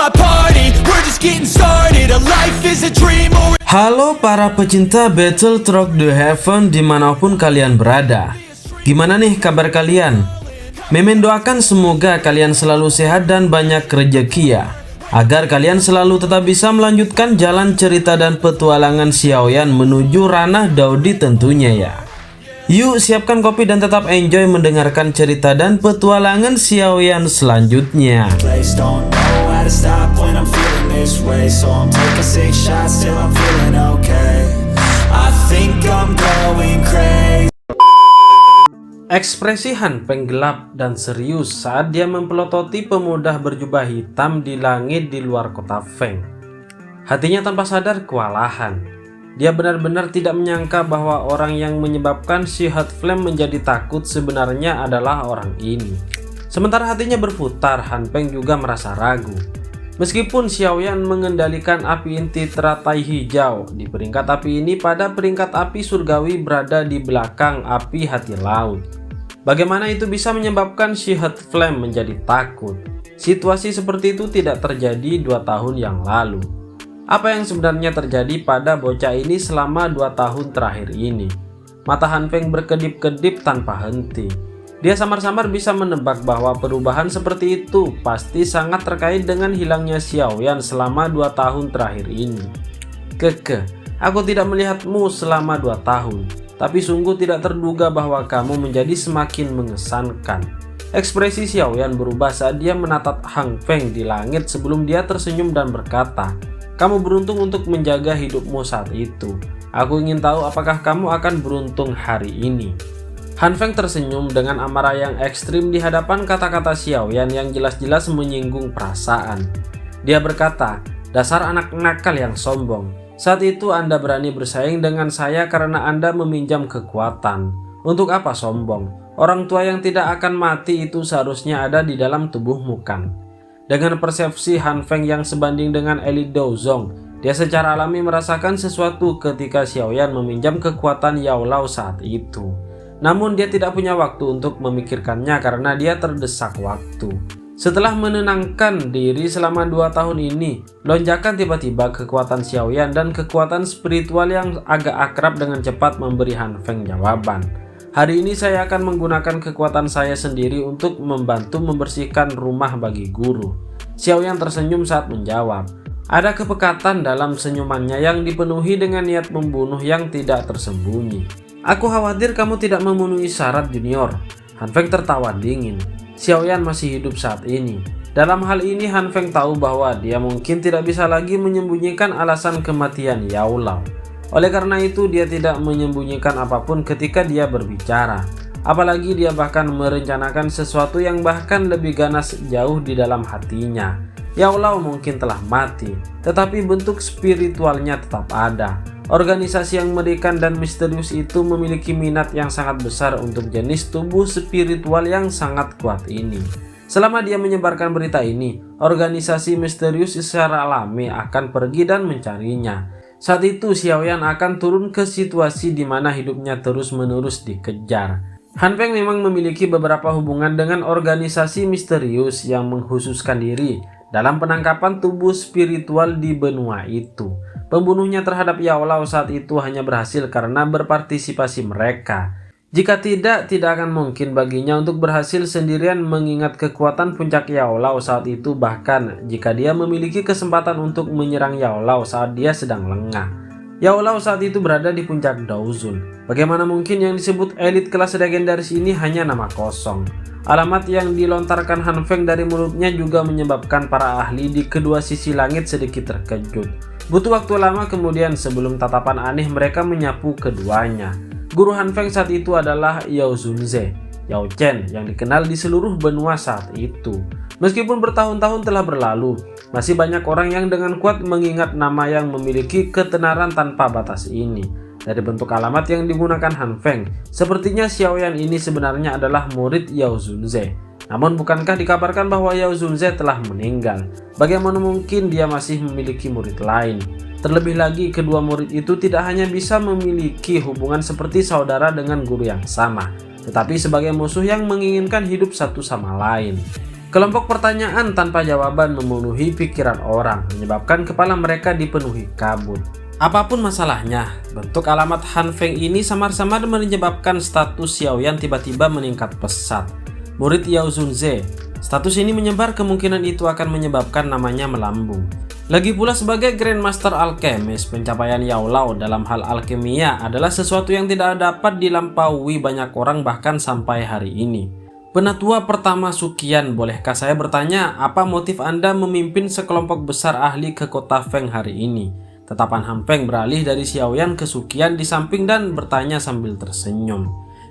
my party, we're just getting started. A life is a dream or... Halo para pecinta Battletrok The Heaven dimanapun kalian berada. Gimana nih kabar kalian? Mimin doakan semoga kalian selalu sehat dan banyak rezeki ya, agar kalian selalu tetap bisa melanjutkan jalan cerita dan petualangan Xiaoyan menuju ranah Daudi tentunya ya. Yuk siapkan kopi dan tetap enjoy mendengarkan cerita dan petualangan Xiaoyan selanjutnya. Ekspresi Han Feng gelap dan serius saat dia mempelototi pemuda berjubah hitam di langit di luar kota Feng. Hatinya tanpa sadar kewalahan. Dia benar-benar tidak menyangka bahwa orang yang menyebabkan si Hot Flame menjadi takut sebenarnya adalah orang ini. Sementara hatinya berputar, Han Feng juga merasa ragu. Meskipun Xiaoyan mengendalikan api inti teratai hijau, di peringkat api ini pada peringkat api surgawi berada di belakang api hati laut. Bagaimana itu bisa menyebabkan si Hot Flame menjadi takut? Situasi seperti itu tidak terjadi 2 tahun yang lalu. Apa yang sebenarnya terjadi pada bocah ini selama 2 tahun terakhir ini? Mata Han Feng berkedip-kedip tanpa henti. Dia samar-samar bisa menebak bahwa perubahan seperti itu pasti sangat terkait dengan hilangnya Xiaoyan selama 2 tahun terakhir ini. Keke, aku tidak melihatmu selama 2 tahun, tapi sungguh tidak terduga bahwa kamu menjadi semakin mengesankan. Ekspresi Xiaoyan berubah saat dia menatap Han Feng di langit sebelum dia tersenyum dan berkata, "Kamu beruntung untuk menjaga hidupmu saat itu. Aku ingin tahu apakah kamu akan beruntung hari ini." Han Feng tersenyum dengan amarah yang ekstrim di hadapan kata-kata Xiaoyan yang jelas-jelas menyinggung perasaan. Dia berkata, "Dasar anak nakal yang sombong. Saat itu Anda berani bersaing dengan saya karena Anda meminjam kekuatan. Untuk apa sombong? Orang tua yang tidak akan mati itu seharusnya ada di dalam tubuhmu kan?" Dengan persepsi Han Feng yang sebanding dengan elit Douzong, dia secara alami merasakan sesuatu ketika Xiaoyan meminjam kekuatan Yao Lao saat itu. Namun dia tidak punya waktu untuk memikirkannya karena dia terdesak waktu. Setelah menenangkan diri selama 2 tahun ini, lonjakan tiba-tiba kekuatan Xiaoyan dan kekuatan spiritual yang agak akrab dengan cepat memberi Han Feng jawaban. "Hari ini saya akan menggunakan kekuatan saya sendiri untuk membantu membersihkan rumah bagi guru." Xiaoyan tersenyum saat menjawab. Ada kepekatan dalam senyumannya yang dipenuhi dengan niat membunuh yang tidak tersembunyi. "Aku khawatir kamu tidak memenuhi syarat junior." Han Feng tertawa dingin. Xiaoyan masih hidup saat ini. Dalam hal ini Han Feng tahu bahwa dia mungkin tidak bisa lagi menyembunyikan alasan kematian Yao Lao. Oleh karena itu dia tidak menyembunyikan apapun ketika dia berbicara. Apalagi dia bahkan merencanakan sesuatu yang bahkan lebih ganas jauh di dalam hatinya. Yao Lao mungkin telah mati, tetapi bentuk spiritualnya tetap ada. Organisasi yang mengerikan dan misterius itu memiliki minat yang sangat besar untuk jenis tubuh spiritual yang sangat kuat ini. Selama dia menyebarkan berita ini, organisasi misterius secara alami akan pergi dan mencarinya. Saat itu Xiaoyan akan turun ke situasi di mana hidupnya terus-menerus dikejar. Han Feng memang memiliki beberapa hubungan dengan organisasi misterius yang mengkhususkan diri dalam penangkapan tubuh spiritual di benua itu. Pembunuhnya terhadap Yao Lao saat itu hanya berhasil karena berpartisipasi mereka. Jika tidak akan mungkin baginya untuk berhasil sendirian mengingat kekuatan puncak Yao Lao saat itu, bahkan jika dia memiliki kesempatan untuk menyerang Yao Lao saat dia sedang lengah. Yao Lao saat itu berada di puncak Daozun. Bagaimana mungkin yang disebut elit kelas legendaris ini hanya nama kosong? Alamat yang dilontarkan Han Feng dari mulutnya juga menyebabkan para ahli di kedua sisi langit sedikit terkejut. Butuh waktu lama kemudian sebelum tatapan aneh mereka menyapu keduanya. Guru Han Feng saat itu adalah Yao Zunze, Yao Chen yang dikenal di seluruh benua saat itu. Meskipun bertahun-tahun telah berlalu, masih banyak orang yang dengan kuat mengingat nama yang memiliki ketenaran tanpa batas ini. Dari bentuk alamat yang digunakan Han Feng, sepertinya Xiaoyan ini sebenarnya adalah murid Yao Zunze. Namun bukankah dikabarkan bahwa Yao Zunze telah meninggal? Bagaimana mungkin dia masih memiliki murid lain? Terlebih lagi kedua murid itu tidak hanya bisa memiliki hubungan seperti saudara dengan guru yang sama, tetapi sebagai musuh yang menginginkan hidup satu sama lain. Kelompok pertanyaan tanpa jawaban memenuhi pikiran orang, menyebabkan kepala mereka dipenuhi kabut. Apapun masalahnya, bentuk alamat Han Feng ini samar-samar menyebabkan status Xiaoyan tiba-tiba meningkat pesat. Murid Yao Zunze, status ini menyebar, kemungkinan itu akan menyebabkan namanya melambung. Lagi pula sebagai Grandmaster Alchemist, pencapaian Yao Lao dalam hal alkimia adalah sesuatu yang tidak dapat dilampaui banyak orang bahkan sampai hari ini. Penatua pertama Suqian, bolehkah saya bertanya apa motif Anda memimpin sekelompok besar ahli ke kota Feng hari ini? Tatapan Han Feng beralih dari Xiaoyan ke Suqian di samping dan bertanya sambil tersenyum.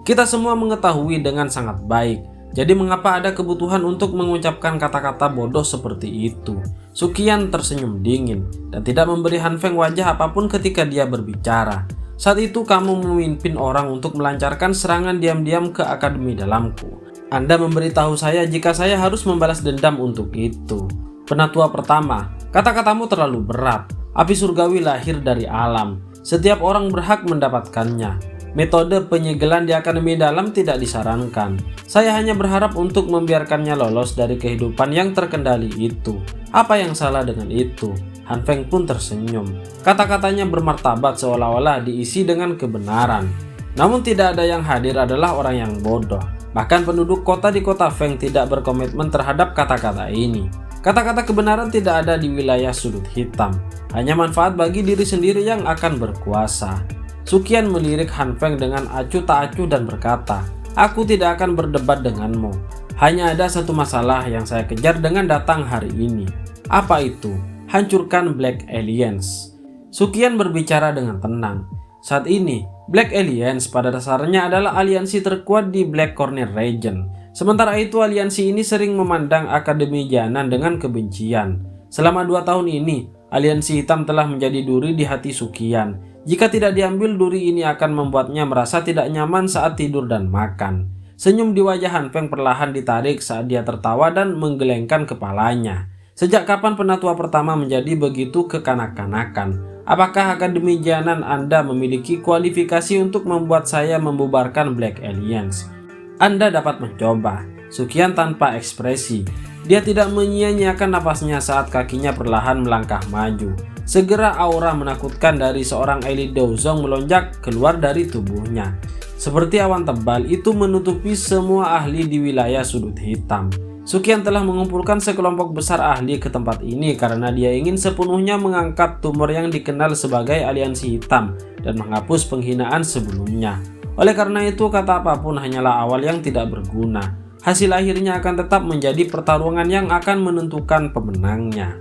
Kita semua mengetahui dengan sangat baik, jadi mengapa ada kebutuhan untuk mengucapkan kata-kata bodoh seperti itu? Suqian tersenyum dingin dan tidak memberi Han Feng wajah apapun ketika dia berbicara. Saat itu kamu memimpin orang untuk melancarkan serangan diam-diam ke akademi dalamku. Anda memberitahu saya jika saya harus membalas dendam untuk itu. Penatua pertama, kata-katamu terlalu berat. Api surgawi lahir dari alam. Setiap orang berhak mendapatkannya. Metode penyegelan di akademi dalam tidak disarankan. Saya hanya berharap untuk membiarkannya lolos dari kehidupan yang terkendali itu. Apa yang salah dengan itu? Han Feng pun tersenyum. Kata-katanya bermartabat seolah-olah diisi dengan kebenaran. Namun tidak ada yang hadir adalah orang yang bodoh. Bahkan penduduk kota di kota Feng tidak berkomitmen terhadap kata-kata ini. Kata-kata kebenaran tidak ada di wilayah sudut hitam. Hanya manfaat bagi diri sendiri yang akan berkuasa. Suqian melirik Han Feng dengan acuh tak acuh dan berkata, "Aku tidak akan berdebat denganmu. Hanya ada satu masalah yang saya kejar dengan datang hari ini. Apa itu? Hancurkan Black Aliens." Suqian berbicara dengan tenang. Saat ini, Black Aliens pada dasarnya adalah aliansi terkuat di Black Corner Region. Sementara itu, aliansi ini sering memandang Akademi Jianan dengan kebencian. Selama 2 tahun ini, aliansi hitam telah menjadi duri di hati Suqian. Jika tidak diambil, duri ini akan membuatnya merasa tidak nyaman saat tidur dan makan. Senyum di wajah Han Feng perlahan ditarik saat dia tertawa dan menggelengkan kepalanya. Sejak kapan penatua pertama menjadi begitu kekanak-kanakan? Apakah Akademi Jianan Anda memiliki kualifikasi untuk membuat saya membubarkan Black Aliens? Anda dapat mencoba. Suqian tanpa ekspresi. Dia tidak menyia-nyiakan napasnya saat kakinya perlahan melangkah maju. Segera aura menakutkan dari seorang elit Douzong melonjak keluar dari tubuhnya. Seperti awan tebal itu menutupi semua ahli di wilayah sudut hitam. Suqian telah mengumpulkan sekelompok besar ahli ke tempat ini karena dia ingin sepenuhnya mengangkat tumor yang dikenal sebagai aliansi hitam dan menghapus penghinaan sebelumnya. Oleh karena itu, kata apapun hanyalah awal yang tidak berguna. Hasil akhirnya akan tetap menjadi pertarungan yang akan menentukan pemenangnya.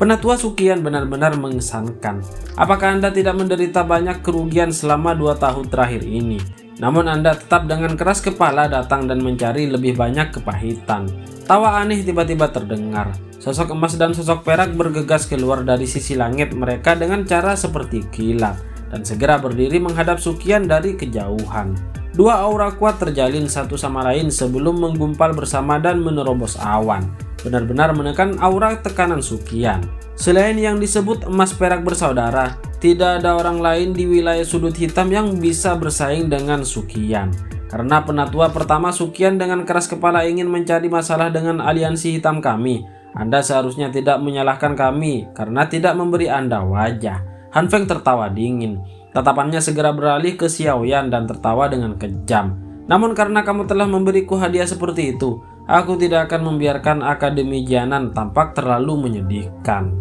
Penatua Suqian benar-benar mengesankan. Apakah Anda tidak menderita banyak kerugian selama 2 tahun terakhir ini? Namun Anda tetap dengan keras kepala datang dan mencari lebih banyak kepahitan. Tawa aneh tiba-tiba terdengar. Sosok emas dan sosok perak bergegas keluar dari sisi langit mereka dengan cara seperti kilat dan segera berdiri menghadap Suqian dari kejauhan. 2 aura kuat terjalin satu sama lain sebelum menggumpal bersama dan menerobos awan, benar-benar menekan aura tekanan Suqian. Selain yang disebut emas perak bersaudara, tidak ada orang lain di wilayah sudut hitam yang bisa bersaing dengan Suqian. Karena penatua pertama Suqian dengan keras kepala ingin mencari masalah dengan aliansi hitam kami, Anda seharusnya tidak menyalahkan kami karena tidak memberi Anda wajah. Han Feng tertawa dingin. Tatapannya segera beralih ke Xiaoyan dan tertawa dengan kejam. Namun karena kamu telah memberiku hadiah seperti itu, aku tidak akan membiarkan Akademi Jianan tampak terlalu menyedihkan.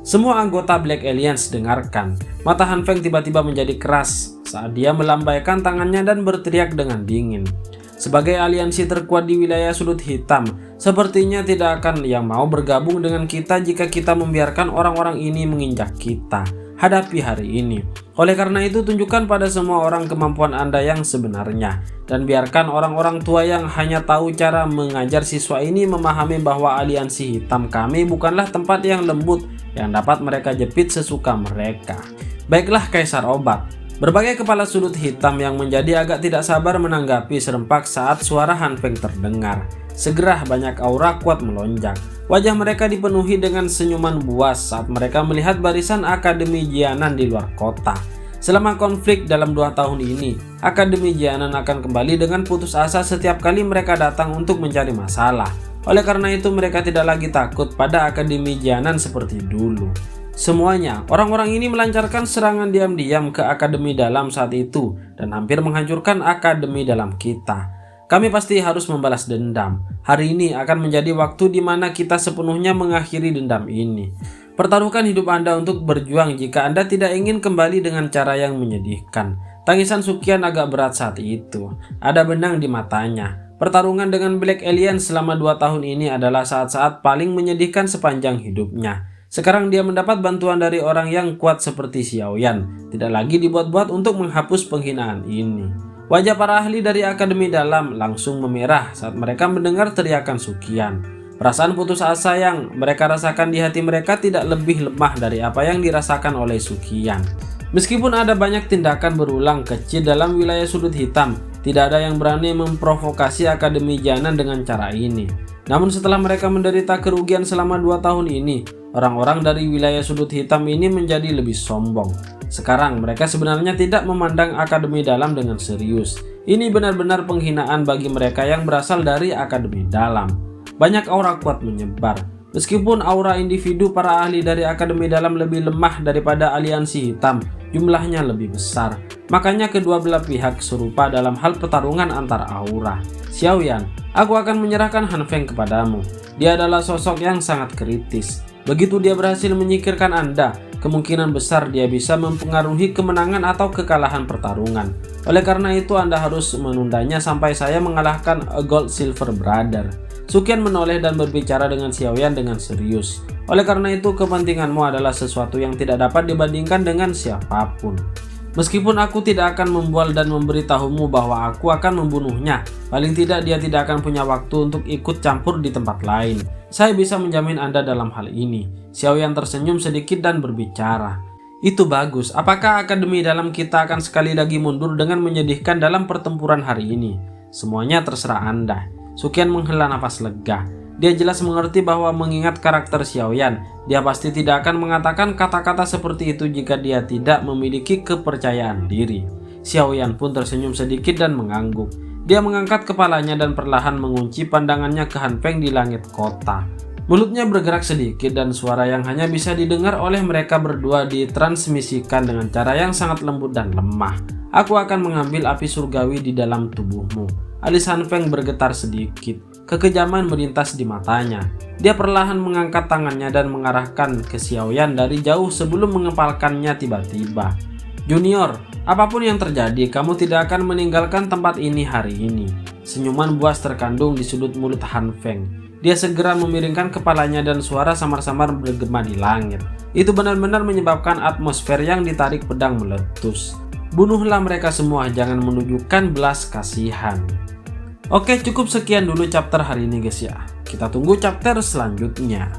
Semua anggota Black Aliens dengarkan. Mata Han Feng tiba-tiba menjadi keras saat dia melambaikan tangannya dan berteriak dengan dingin. Sebagai aliansi terkuat di wilayah sudut hitam, sepertinya tidak akan yang mau bergabung dengan kita jika kita membiarkan orang-orang ini menginjak kita. Hadapi hari ini. Oleh karena itu, tunjukkan pada semua orang kemampuan Anda yang sebenarnya, dan biarkan orang-orang tua yang hanya tahu cara mengajar siswa ini memahami bahwa aliansi hitam kami bukanlah tempat yang lembut yang dapat mereka jepit sesuka mereka. Baiklah Kaisar Obat. Berbagai kepala sudut hitam yang menjadi agak tidak sabar menanggapi serempak saat suara Han Feng terdengar. Segera banyak aura kuat melonjak. Wajah mereka dipenuhi dengan senyuman buas saat mereka melihat barisan Akademi Jianan di luar kota. Selama konflik dalam 2 tahun ini, Akademi Jianan akan kembali dengan putus asa setiap kali mereka datang untuk mencari masalah. Oleh karena itu mereka tidak lagi takut pada Akademi Jianan seperti dulu. Semuanya, orang-orang ini melancarkan serangan diam-diam ke Akademi Dalam saat itu dan hampir menghancurkan Akademi Dalam kita. Kami pasti harus membalas dendam. Hari ini akan menjadi waktu di mana kita sepenuhnya mengakhiri dendam ini. Pertaruhkan hidup Anda untuk berjuang jika Anda tidak ingin kembali dengan cara yang menyedihkan. Tangisan Sukian agak berat saat itu. Ada benang di matanya. Pertarungan dengan Black Alien selama 2 tahun ini adalah saat-saat paling menyedihkan sepanjang hidupnya. Sekarang dia mendapat bantuan dari orang yang kuat seperti Xiaoyan. Tidak lagi dibuat-buat untuk menghapus penghinaan ini. Wajah para ahli dari Akademi Dalam langsung memerah saat mereka mendengar teriakan Sukian. Perasaan putus asa yang mereka rasakan di hati mereka tidak lebih lemah dari apa yang dirasakan oleh Sukian. Meskipun ada banyak tindakan berulang kecil dalam wilayah sudut hitam, tidak ada yang berani memprovokasi Akademi Jianan dengan cara ini. Namun setelah mereka menderita kerugian selama 2 tahun ini, orang-orang dari wilayah sudut hitam ini menjadi lebih sombong. Sekarang mereka sebenarnya tidak memandang Akademi Dalam dengan serius. Ini benar-benar penghinaan bagi mereka yang berasal dari Akademi Dalam. Banyak aura kuat menyebar. Meskipun aura individu para ahli dari Akademi Dalam lebih lemah daripada aliansi hitam, jumlahnya lebih besar. Makanya kedua belah pihak serupa dalam hal pertarungan antar aura. Xiaoyan, aku akan menyerahkan Han Feng kepadamu. Dia adalah sosok yang sangat kritis. Begitu dia berhasil menyingkirkan Anda, kemungkinan besar dia bisa mempengaruhi kemenangan atau kekalahan pertarungan. Oleh karena itu Anda harus menundanya sampai saya mengalahkan Gold Silver Brother. Sukian menoleh dan berbicara dengan Xiaoyan dengan serius. Oleh karena itu kepentinganmu adalah sesuatu yang tidak dapat dibandingkan dengan siapapun. Meskipun aku tidak akan membual dan memberitahumu bahwa aku akan membunuhnya, paling tidak dia tidak akan punya waktu untuk ikut campur di tempat lain. Saya bisa menjamin Anda dalam hal ini. Xiaoyan tersenyum sedikit dan berbicara. Itu bagus, apakah Akademi Dalam kita akan sekali lagi mundur dengan menyedihkan dalam pertempuran hari ini? Semuanya terserah Anda. Sukian menghela nafas lega. Dia jelas mengerti bahwa mengingat karakter Xiaoyan, dia pasti tidak akan mengatakan kata-kata seperti itu jika dia tidak memiliki kepercayaan diri. Xiaoyan pun tersenyum sedikit dan mengangguk. Dia mengangkat kepalanya dan perlahan mengunci pandangannya ke Han Feng di langit kota. Mulutnya bergerak sedikit dan suara yang hanya bisa didengar oleh mereka berdua ditransmisikan dengan cara yang sangat lembut dan lemah. Aku akan mengambil api surgawi di dalam tubuhmu. Alis Han Feng bergetar sedikit. Kekejaman melintas di matanya. Dia perlahan mengangkat tangannya dan mengarahkan ke Xiaoyan dari jauh sebelum mengepalkannya tiba-tiba. Junior, apapun yang terjadi, kamu tidak akan meninggalkan tempat ini hari ini. Senyuman buas terkandung di sudut mulut Han Feng. Dia segera memiringkan kepalanya dan suara samar-samar bergema di langit. Itu benar-benar menyebabkan atmosfer yang ditarik pedang meletus. Bunuhlah mereka semua, jangan menunjukkan belas kasihan. Oke, cukup sekian dulu chapter hari ini guys ya. Kita tunggu chapter selanjutnya.